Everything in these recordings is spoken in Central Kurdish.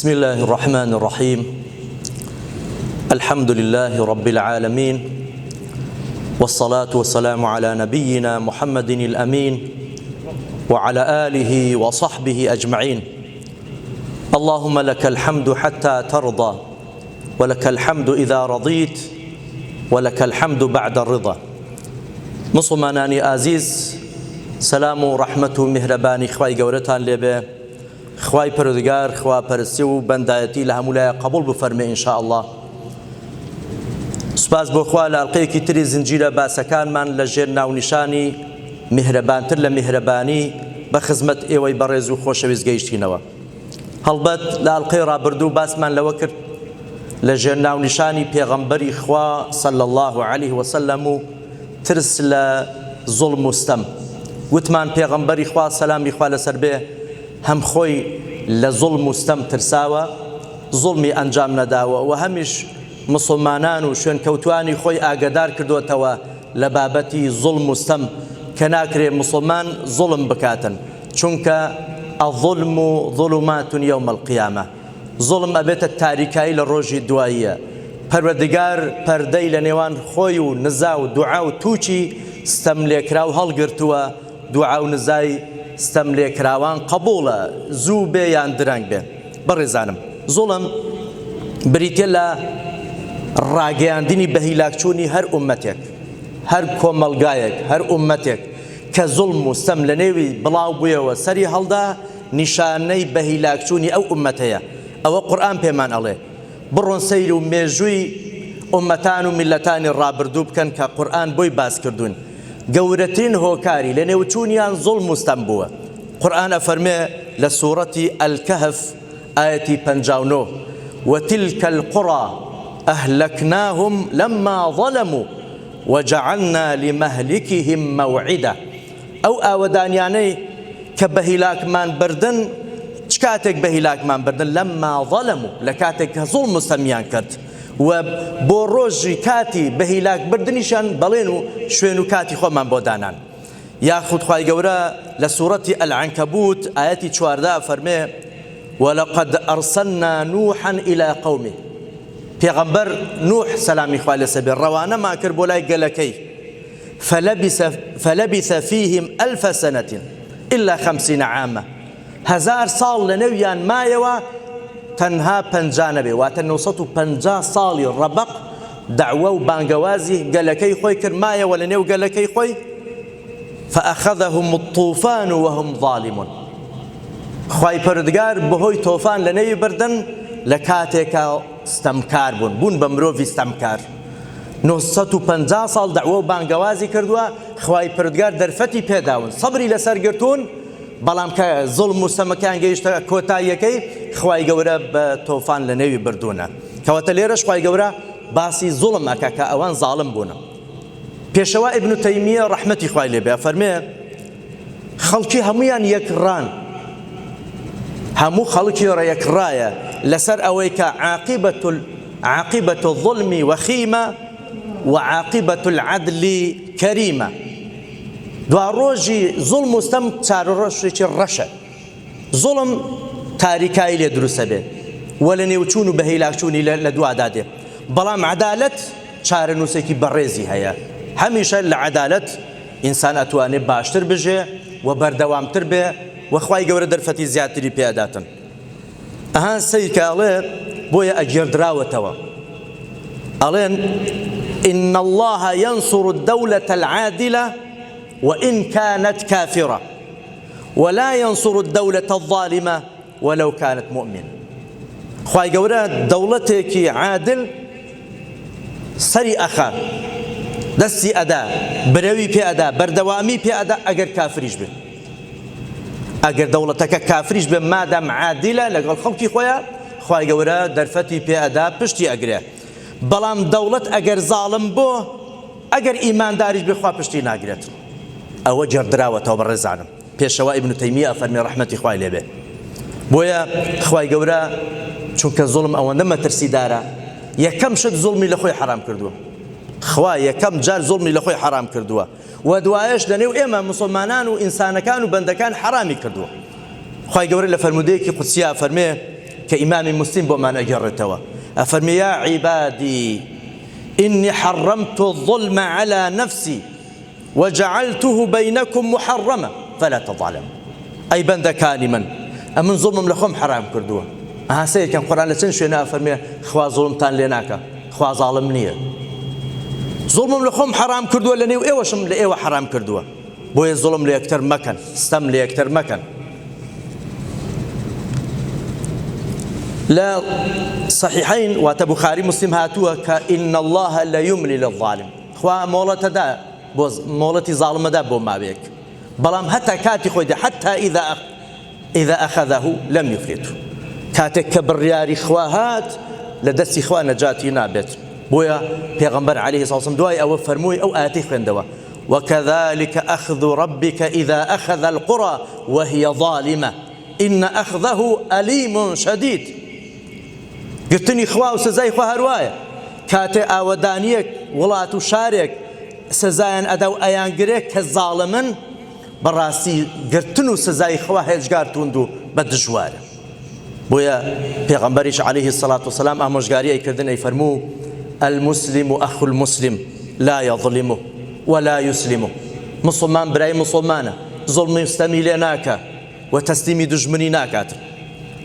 بسم الله الرحمن الرحيم الحمد لله رب العالمين والصلاة والسلام على نبينا محمد الأمين وعلى آله وصحبه أجمعين اللهم لك الحمد حتى ترضى ولك الحمد إذا رضيت ولك الحمد بعد الرضا مسلمانانی عزیز سلام و رحمت و مهربانی خوای گەورەتان لێبێ خوای پەروەردگار خواپەرستی و بەندایەتی لە هەموو لایە قبول بفەرمێ ئینشاء الله. سوپاس بۆ خوا لە ئەڵقەیەکی تری زنجیرە باسەکانمان لەژێر ناونیشانی میهرەبانتر لە میهرەبانی بە خزمەت ئێوەی بەڕێز و خۆشەویست گەیشتینەوە. هەڵبەت لە ئەڵقەی ڕابردوو باسمان لەوە کرد لەژێر ناونیشانی پێغەمبەری خوا صلی الله عليه وسلم و ترس لە زوڵم و ستەم. وتمان پێغەمبەری خوا سەلامی خوا لەسەر بێ هەم خۆی لە زوڵم و ستەم ترساوە، زوڵمی ئەنجام نەداوە و هەمیش مسلمانان و شوێنکەوتوانی خۆی ئاگادار کردوتەوە لە بابەتی زوڵم و ستەم کە ناکرێ مسلمان زوڵم بکاتن، چونکە الظلم ظلمات يوم القيامة. زوڵم ئەبێتە تاریکایی لە ڕۆژی دواییە. پەروەردگار پەردەی لە نێوان خۆی و نزا و دوعا و تووچی ستەم لێکرا و هەڵگرتووە. دوعا و نزای ستەم لێکراوان قبوڵە، زوو بێ یان درەنگ بێ. بەڕێزانم، زوڵم بریتە لە ڕاگەیاندنی بە هیلاکچوونی هەر ئومەتێک، هەر کۆمەلگایەک، هەر ئومەتێک کە زوڵم و ستەم لە نێوی بڵاو بوویەوە سەری هەڵدا، نیشانەی بە هیلاکچوونی ئەو ئومەتەیە. ئەوە قورئان پێمان ئەڵێ بڕۆن سەیر و مێژووی ئومەتان و میلەتانی ڕابردوو بکەن کە قورئان بۆی باس کردوون. گەورەترین هۆکاری لە نێوچوونیان زوڵم و ستەم بووە. قورئان ئەفەرمێ لە سوورەتی ئەلکەهف ئایەتی 59 وتلك القرى أهلكناهم لما ظلموا وجعلنا لمهلكهم موعدا. ئەو ئاوەدانیانەی کە بە هیلاکمان بردن، چ کاتێک بە هیلاکمان بردن؟ لەما ظەلەموا، لە کاتێک کە زوڵم و ستەمیان کرد و بۆ ڕۆژی کاتی بە هیلاک بردنیشان بەڵێن و شوێن و کاتی خۆمان بۆ دانان. یاخود خوای گەورە لە سوورەتی ئەلعنکەبوت ئایەتی 14 فەرمێ ولقد أرسلنا نوحا إلى قومه. پێغەمبەر نوح سەلامی خوا لەسەر بێ ڕەوانەمان کرد بۆ لای گەلەکەی فلبث فيهم 1000 سنة إلا 50 عاما. 1000 ساڵ لە نێویان مایەوە تەنها 50 نەبێ، واتە 950 ساڵی ڕەبەق دەعوە و بانگەوازی گەلەکەی خۆی کرد مایەوە لە نێو گەلەکەی خۆی. فأخذهم الطوفان وهم ظالمون. خوای پەروەردگار بەهۆی تۆفان لە نێوی بردن لە کاتێکە ستەمکار بوون بە مرۆڤی ستەمکار. 950 ساڵ دەعوە و بانگەوازی کردووە، خوای پەروەردگار دەرفەتی پێداون، سەبری لەسەر گرتوون، بەڵام کە زوڵم و ستەمەکان گەیشتە کۆتاییەکەی خوای گەورە بە تۆفان لە نێوی بردوونە. کەواتە لێرەش خوای گەورە باسی زوڵم ئەکا کە ئەوان زاڵم بوونە. پێشەوا ئیبن تەیمیە ڕەحمەتی خوای لێ بێ فەرمێ خەڵکی هەموویان یەکڕان، هەموو خەڵکی ڕێیەکڕایە لەسەر ئەوەی کە عاقبة الظلم وخيمة وعاقبة العدل كريمة. دوا ڕۆژی زوڵم و ستەم چارەڕۆژێکی ڕەشە. زوڵم تاریکایی لێ دروستە بێ و لە نێوچوون و بە هیلاکچوونی لە دوادا دێ، بەڵام عەدالەت چارەنووسێکی بەڕێزی هەیە. هەمیشە لە عەدالەت ئینسان ئەتوانێت باشتر بژێ و بەردەوامتر بێ و خوای گەورە دەرفەتی زیاتری پێداتن. ئەهان سەیرکاڵێ بۆیە ئەگێڕدراوەتەوە، ئەڵێن إن الله ينصر الدولة العادلة وإن كانت كافرة ولا ينصر الدولة الظالمة ولو كانت مؤمنة. خوای گەورە دەوڵەتێکی عادل سەری ئەخا، دەستی ئەدا، برەوی پێ ئەدا، بەردەوامی پێ ئەدا ئەگەر کافریش بێ. ئەگەر دەوڵەتەکە کافریش بێ مادام عادلە لەگەڵ خەڵکی خۆیان، خوای گەورە دەرفەتی پێ ئەدا، پشتی ئەگرێ. بەڵام دەوڵەت ئەگەر زاڵم بۆ، ئەگەر ئیمانداریش بێ، خوا پشتی ناگرێت. ئەوە جێڕدراوەتەوە بەڕێزانم. پێشەوا ئیبن تەیمیە ئەفەرمێ ڕەحمەتی خوای لێ بێ. بۆیە خوای گەورە چونکە زوڵم ئەوەندە مەترسیدارە، یەکەم شت زوڵمی لە خۆی حرام کردووە. خوا یەکەم جار زوڵمی لە خۆی حرام کردووە و دوایەش لەنێو ئێمە مسلمانان و ئینسانەکان و بەندەکان حرامی کردووە. خوای گەورە لە فەرمودەیەکی قودسیە فەرمێ كإمام مسلم بما أجرتوا أفرمي يا عبادي إني حرمت الظلم على نفسي وجعلته بينكم محرما فلا تظلموا أي بند كان من ظلم لكم حرام كردوا سيد كان قرآن لسن شوينا أفرمي خوا ظلمتان لناك خوا ظالم نية ظلم لكم حرام كردوا لني وإيوشم لإيوة حرام كردوا بوي الظلم ليكتر مكان استم ليكتر مكان لا صحيحين واتبخاري مسلم هاتوها كإن الله لا يملي للظالم خوا مولت دا مولتي ظالم دا بو ما بيك بلام حتى كاتي خويدا حتى إذا أخذه لم يفلته كاتك كبرياري خواهات لدستي خوا نجاتي نابت بويا پیغمبر عليه الصلاة والسلام دواي أو فرموي أو آتي خويندوا وكذلك أخذ ربك إذا أخذ القرى وهي ظالمة إن أخذه أليم شديد قلتني خوا وسزاي خوا هرواية كاتي آودانيك ولاتو شارك سزايان أدو أيان قريك كالظالمن براسي قرتنو سزاي خوا هجقارتوندو بدجواره بويا پیغمبرش عليه الصلاة والسلام أمشقاري أي كردن أي فرمو المسلم أخو المسلم لا يظلمه ولا يسلمه مسلمان براي مسلمانه ظلم يستمي لناك وتسليمي دجمني ناكات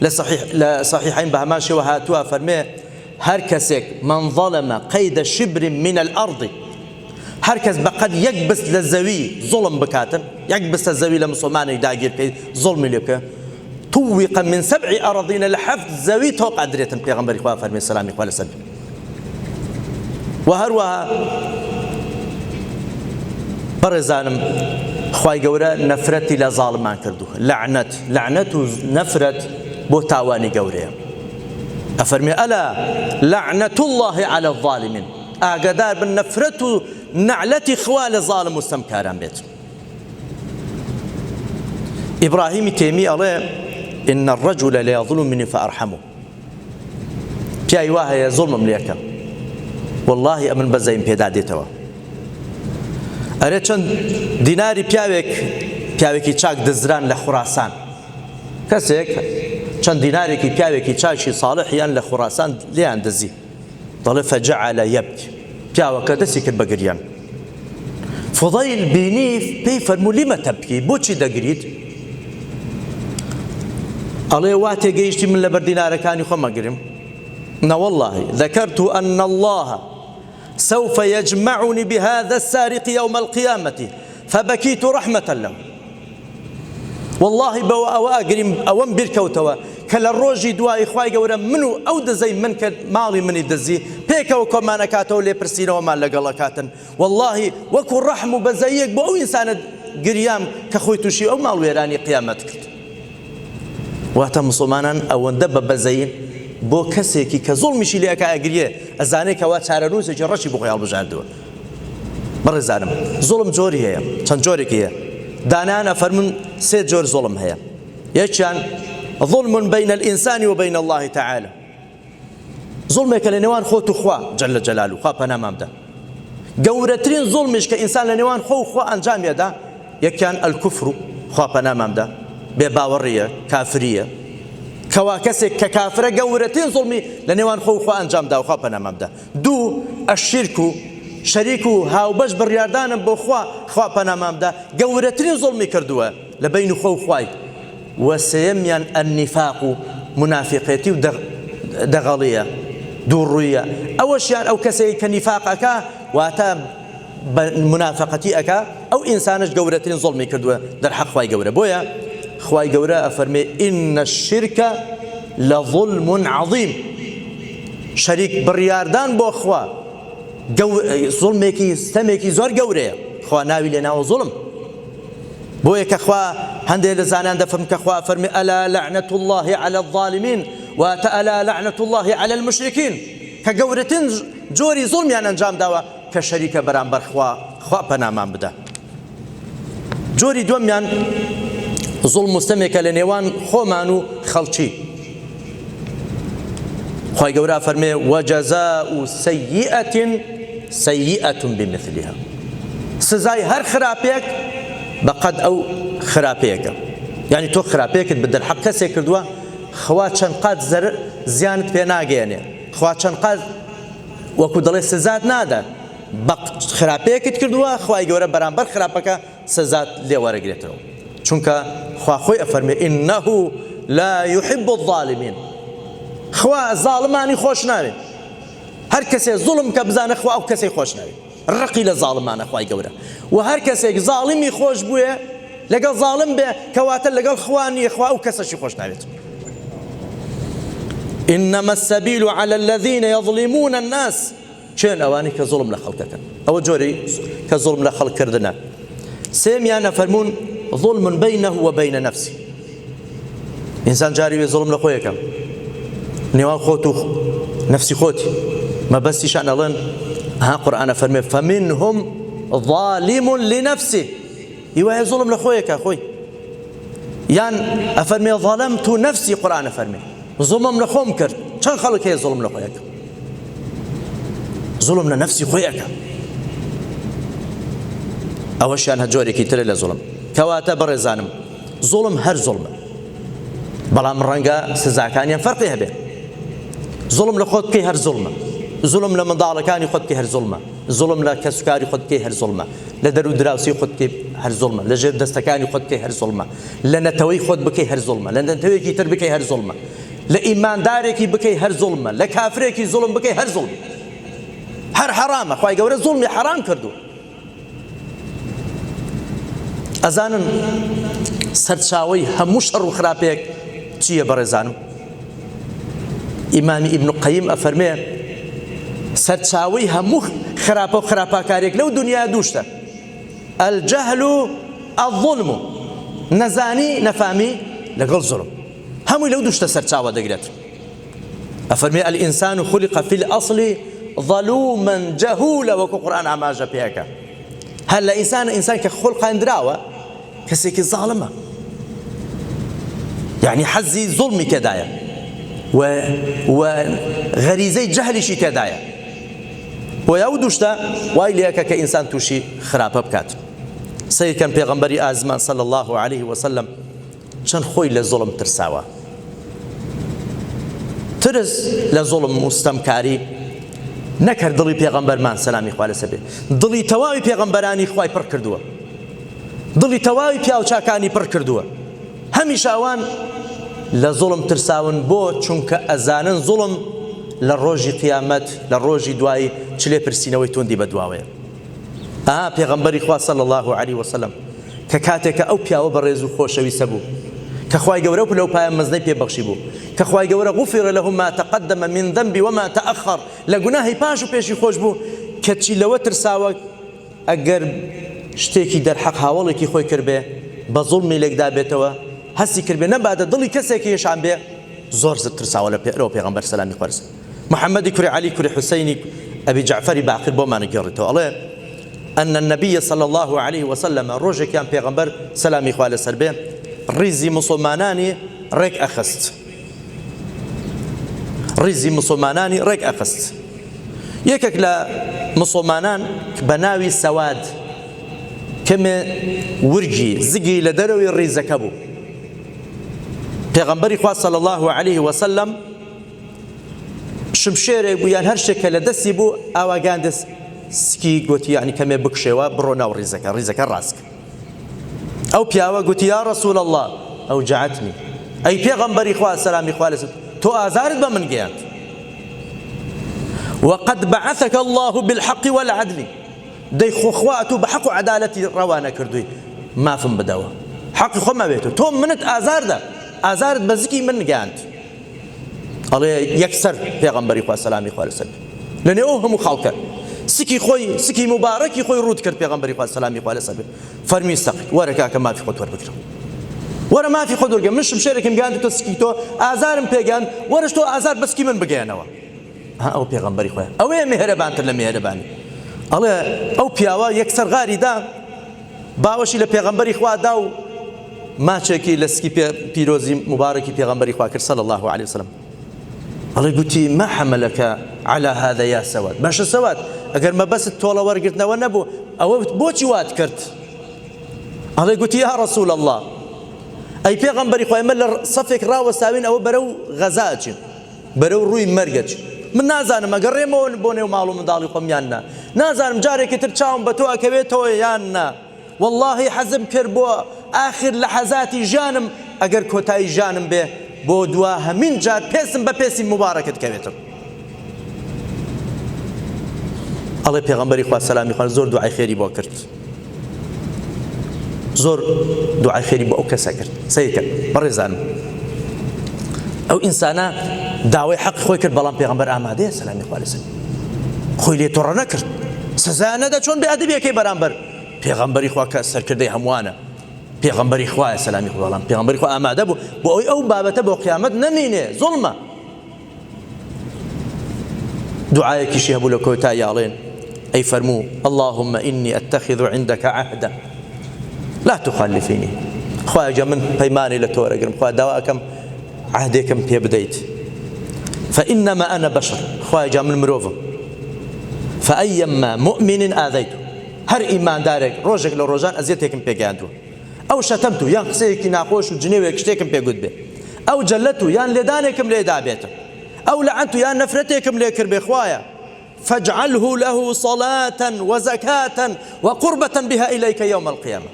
لصحيحين بهماشي وهاتوها فرمي هر كسك من ظلم قيد شبر من الأرض هر كس بقد يكبس للزوي ظلم بكاتن يكبس للزوي لمسلمان يداقير كي ظلم لك طوق من 7 أراضين لحفظ زوي توقع درية بيغمبر إخوة فرمي السلام إخوة لسلم وهروها برزانم خواهي قورا نفرتي لظالمان كردو لعنة نفرت بوتاواني قوريا أفرمي ألا لعنة الله على الظالمين أقدار بالنفرت نعلتي خوال ظالم مستمكاران بيت إبراهيم تيمي الله إن الرجل لا يظلم مني فأرحمه في أيواه يا ظلم ليك والله أمن بزايم بيداديتوا أريد ديناري پیاوێکی چاک دزران لە خوراسان کەسێک چەند دینارێکی پیاوێکی چاکی ساڵحیان لە خوراسان لیان دزی دەڵێ فەجەعەلە یەبکی پیاوەکە دەستی کرد بە گریان فضەیل بینی پێی فەرموو لیمە تەبکی بۆچی دەگریت ئەڵێ وا تێگەیشتی من لەبەر دینارەکانی خۆم ئەگرم نەوەڵڵاهی ذەکەرت أن الله سوف يجمعني بهذا السارق يوم القيامة فبكيت رحمة له والله بو أو أقرم أو بركوتوا كلا الروجي دوا إخوائي قورا منو أو دزي من مالي مني دزي بيكا وكما نكاتو لي برسينا وما لقلا كاتن والله وكو رحم بزيك بو إنسان قريام كخويتو شي أو مالو يراني قيامتك واتا مسلمانا أو اندب بزيين بۆ کەسێکی کە زوڵمیشی لێکە ئەگریێ ئەزانێ کەوا چارەنووسێکی ڕەشی بۆ خۆیان بژاردووە بەڕێزانم زوڵم جۆری هەیە چەند جۆرێکی هەیە دانان ئەفەرمون 3 جۆر زوڵم هەیە یەکیان ظلم بين الإنسان وبين الله تعالى زوڵمێکە لە نێوان خۆت و خوا جەل جەلالوه خوا پەنامام بدە گەورەترین زوڵمیش کە ئینسان لە نێوان خۆ و خوا ئەنجامێدا یەکیان الکوفر خوا پەنامام بدە بێباوەڕیە کافریە کەوا کەسێک کە کافرە گەورەترین زوڵمی لە نێوان خۆ و خوا ئەنجامدا و خوا پەنامام بدە دوو ئەشیرک و شەریک و هاوبەش بڕیاردانم بۆ خوا پەنامام بدە گەورەترین زوڵمی کردووە لە بین خۆ و خوای و سێیەمیان النیفاق و منافقێتی و دەغەڵیە دووڕوویە ئەوەشیان ئەو کەسێک کە نیفاق ئەکا واتە منافقەتی ئەکا ئەو ئینسانش گەورەترین زوڵمی کردووە دەرحەق خوای گەورە بۆیە خوای گەورە ئەفەرمێ إن الشرك لظلم عظيم شەریک بڕیاردان بۆ خوا زوڵمێکی ستەمێکی زۆر گەورەیە خوا ناوی لێ ناوە زوڵم بۆیە کە خوا هەندێک لە زانان دەفەرمێ کە خوا فەرمێ ألا لعنة الله على الظالمين واتە ألا لعنة الله على المشركين کە گەورەترین جۆری زوڵمیان ئەنجام داوە کە شەریکە بەرامبەر خوا پەنامان بدە جۆری دووەمیان زوڵم مستەمێکە لە نێوان خۆمان و خەڵکی خوای گەورە فەرمێ وجزاء سيئة بمثلها سزای هەر خراپێک بەقەد ئەو خراپەیەکە یعنی تۆ خراپەیەکت بدەر حەق کەسێک کردووە خوا چەند قات زیانت پێ ناگەێنێ، خوا چەند قات وەکو دەڵێ سزات نادا، بە خراپەیەکت کردووە خوای گەورە بەرامبەر خراپەکە سزات لێ وەرەگرێتەوە، چونکە خوا خۆی ئەفەرمێ ئینەهو لا يحب الظالمین، خوا زاڵمانی خۆش ناوێت، هەر کەسێ زوڵم کە بزانە خوا ئەو کەسەی خۆش ناوێت، ڕقی لە زاڵمانە خوای گەورە، و هەر کەسێک زاڵمی خۆش بووێ لەگەڵ زاڵم بێ کەواتە لەگەڵ خوا نییە، خوا ئەو کەسەشی خۆش ناوێت. إنما السبيل على الذين يظلمون الناس، چێن ئەوانی کە زوڵم لە خەڵکەکەن، ئەوە جۆری کە زوڵم لە خەڵکردنە. سێمیان ئەفەرموون ظلم بينه وبين نفسه، ئینسان جاری وێ زوڵم لە خۆی یەکەم، نێوان خۆت و نفسی خۆتی، مەبەستیشان ئەڵێن ها قورئان ئەفەرمێ فمنهم ظالم لنفسه، هیوایە زوڵم لە خۆیەکە خۆی، یان ئەفەرمێ ظەلەمت نفسی، قورئان ئەفەرمێ زوڵمم لە خۆم کرد. چەند خەڵک هەیە زوڵم لە خۆیەکە، زوڵم لە نفسی خۆیەکە، ئەوەشیان هە جۆرێکی ترە لە زوڵم. کەواتە بەڕێزانم زوڵم هەر زوڵمە، بەڵام ڕەنگە سزاکانیان فەرقی هەبێ. زوڵم لە خۆت بکەی هەر زوڵمە، زوڵم لە منداڵەکانی خۆت بکەی هەر زوڵمە، زوڵم لە کەسوکاری خۆت بکەی هەر زوڵمە، لە دەرو دراوسی خۆت بکەی هەر زوڵمە، لە ژێر دەستەکانی خۆت بکەی هەر زوڵمە، لە نەتەوەی خۆت بکەی هەر زوڵمە، لە نەتەوەیەکی تر بکەی هەر زوڵمە، لە ئیماندارێکی بکەی هەر زوڵمە، لە کافرێکی زوڵم بکەی هەر زوڵمە، هەر حرامە. خوای گەورە زوڵمی حرام کردو. ئەزانن سەرچاوەی هەموو شەڕ و خراپەیەک چییە بەڕێزانم؟ ئیمامی ئیبن قەیم ئەفەرمێ سەرچاوەی هەموو خراپە و خراپاکارێک لەو دنیا دووشتە، الجەهل و الظلم، نەزانی نەفامی لەگەڵ زوڵم، هەمووی لەو دووشتە سەرچاوە دەگرێت. ئەفەرمێ الئینسان خولق فی الأصل ظلوما جهولا، وەکو قورئان ئاماژە پێەکە. هەر لە ئینسان کە خۆڵقاندراوە کەسێکی زاڵمە، یعنی حەزی زوڵمی تێدایە و غەریزەی جەهلیشی تێدایە، بۆ ئەو دووشتە وای لێکە کە ئینسان تووشی خراپە بکات. سەیرکەن پێغەمبەری ئازمان صلی الله عليه وسلم چەند خۆی لە زوڵم ترساوە، ترس لە زوڵم مستەمکاری نەکرد دڵی پێغەمبەرمان سەلامی خوا لەسەر بێ، دڵی تەواوی پێغەمبەرانی خوای پڕ کردووە، دڵی تەواوی پیاوچاکانی پڕ کردووە، هەمیشە ئەوان لە زوڵم ترساون، بۆ چونکە ئەزانن زوڵم لە ڕۆژی قیامەت، لە ڕۆژی دوایی چلێ پرسینەوەی توندی بەدواوەیە. پێغەمبەری خوا صلی الله عليه وسلم کە کاتێکە ئەو پیاوە بەڕێز و خۆشەویستە بوو، کە خوای گەورە لەو پایان مەزنەی پێبەخشی بوو، کە خوای گەورە غفر له ما تقدم من ذنبی وما تأخر، لە گوناهی پاش و پێشی خۆش بوو، کەچی لەوە ترساوە ئەگەر شتێکی دەرحەق هاوڵێکی خۆی کرد بێ بە زوڵمی لێکدا بێتەوە، هەستی کرد بێ نەبادە دڵی کەسێکی هێشان بێ، زۆر ترساوە لەو پێغەمبەر سەلامی خوا لەسەر. محەممەدی کوڕی عەلی کوڕی حوسەینی ئەبی جەعفەری باقر بۆمانە گێڕێتەوە، ئەڵێ أن النبي صلى الله عليه وسلم ڕۆژێکیان پێغەمبەر سەلامی خوا لەسەر بێ ڕیزی مسلمانانی ڕێک ئەخست، ڕیزی مسلمانانی ڕێک ئەخست. یەکێک لە مسلمانان بە ناوی سەواد کەمێ ورگی زگی لە دەرەوەی ڕیزەکە بوو، پێغەمبەری خوا صلی الله عليه وسلم شمشێرێک بوو یان هەر شتێکە لە دەستی بوو ئاواگیان دەست سکی گوتی یعنی کەمێ بکشێوە بڕۆ ناو ڕیزەکە ڕاست. ئەو پیاوە گوتی یا رسول الله ئەو جعتنی، ئەی پێغەمبەری خوا سەلامی خوا لەسەر تۆ ئازارت بە من گەیاند، وقد بعثك الله بالحق والعدل، دەی خۆخوات و بە حەق و عەدالەتی ڕەوانە کردووی، مافم بدەوە، حەقی خۆمە بێتەوە، تۆ منت ئازاردە، ئازارت بە زگی من گەیاند. ئەڵێ یەکسەر پێغەمبەری خوا سەلامی خوا لەسەر لەنێو هەموو خەڵکە سکی مبارەکی خۆی ڕوود کرد، پێغەمبەری خوا سەلامی خوا لەسەر فەرمی سەقی وەرە کاکە مافی خۆت وەربگرە، وەرە مافی خۆت وەرگە، من شمشێرێکم گەیاند تۆ سکی تۆ ئازارم پێگەیاند، وەرش تۆ ئازار بە سکی من بگەیەنەوە. ئەو پێغەمبەری خۆیە ئەوەیە میهرەبانتر لە میهرەبانی. ئەڵێ ئەو پیاوە یەکسەر غاری دا، باوەشی لە پێغەمبەری خوا دا و ماچێکی لە سکی پیرۆزی مبارەکی پێغەمبەری خوا کرد صلی الله عليه وسلم. ئەڵێ گوتی ما حەمەلەکە على هذا یا سەواد، باشە سەواد ئەگەر مەبەست تۆڵە وەرگرتنەوە نەبوو ئەوە بۆچی وات کرد؟ ئەڵێ گوتی یا رسول الله ئەی پێغەمبەری خوا ئێمە لە سەفێک ڕاوەستاوین ئەوە بەرەو غەزاچین بەرەو ڕووی مەرگەچین من نازانم ئەگەڕێمەوە بۆ نێو ماڵ و منداڵی خۆم یان نا نازانم جارێکی تر چاوم بە تۆ ئەکەوێتەوە یان نا واللهی حەزم کرد بۆ ئاخر لە حەزاتی ژانم ئەگەر کۆتایی ژانم بێ بۆ دوا هەمین جار پێسم بە پێسی مبارەکت کەوێتم ئەڵێ پێغەمبەری خوا سەلامی خوا زۆر دوعای خێری بۆ کرد زۆر دوعای خێری بۆ ئەو کەسە کرد سەیرکە بەڕێزانم ئەو ئینسانە داوای حەق خۆی کرد بەڵام پێغەمبەر ئامادەیە سەلامی خوا لەسەر خۆی لێ تۆڕە نەکرد سزا نەدا چۆن بێئەدەبیەکەی بەرامبەر پێغەمبەری خوا کە سەرکردەی هەمووانە پێغەمبەری خوایە سەلامی خوا بەڵام پێغەمبەری خوا ئامادە بوو بۆ ئەوەی ئەو بابەتە بۆ قیامەت نەمینێ زوڵمە دعایەکیشی هەبوو لە کۆتایی ئاڵێن أي فرموا اللهم إني أتخذ عندك عهدا لا تخلفيني خواجة من بيماني لتورقم خواجة دواءكم عهدكم في بديت فإنما أنا بشر خواجة من مروفة فأيما مؤمن آذيته هر إيمان دارك روجك لروجان أزيتكم بيجاندو أو شتمتو يان قسيك ناقوش وجنيوك شتيكم بيقود به أو جلتو يان لدانكم ليدابيته أو لعنتو يان نفرتكم ليكر بخوايا فاجعله له صلاة وزكاة وقربة بها إليك يوم القيامة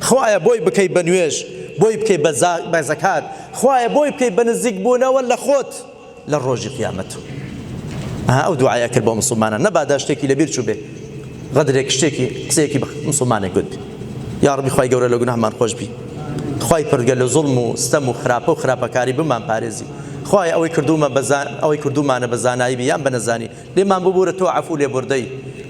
خوايا بوي بكي بنويج بوي بكي بزكاة خوايا بوي بكي بنزيق بونا ولا خوت للروج قيامته أو دعاء أكل بو مسلمانا نبعد اشتكي لبير شو به غدرك اشتكي قسيكي مسلمانا قد يا ربي خواي قورا لو گناه من خوش بي خواي پرگل ظلم و ستم و خراپه کاری بمان پارێزی خواي ئەوەی کردومانە بە زانایی بیان بە نەزانی لێمان ببوورە تۆ عەفو لێ بوردەی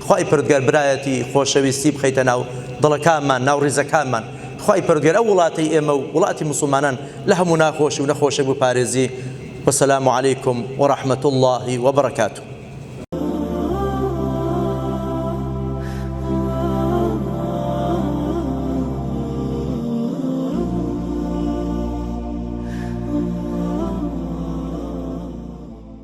خواي پەروەردگار برایەتی خۆشەویستی بخەیتە ناو دڵەکانمان ناو ڕێزەکانمان خواي پەروەردگار ئەو وڵاتی ئێمە و وڵاتی مسلمانان لە هەموو ناخۆشی و نەخۆشی بپارێزی والسلام عليكم ورحمة الله وبركاته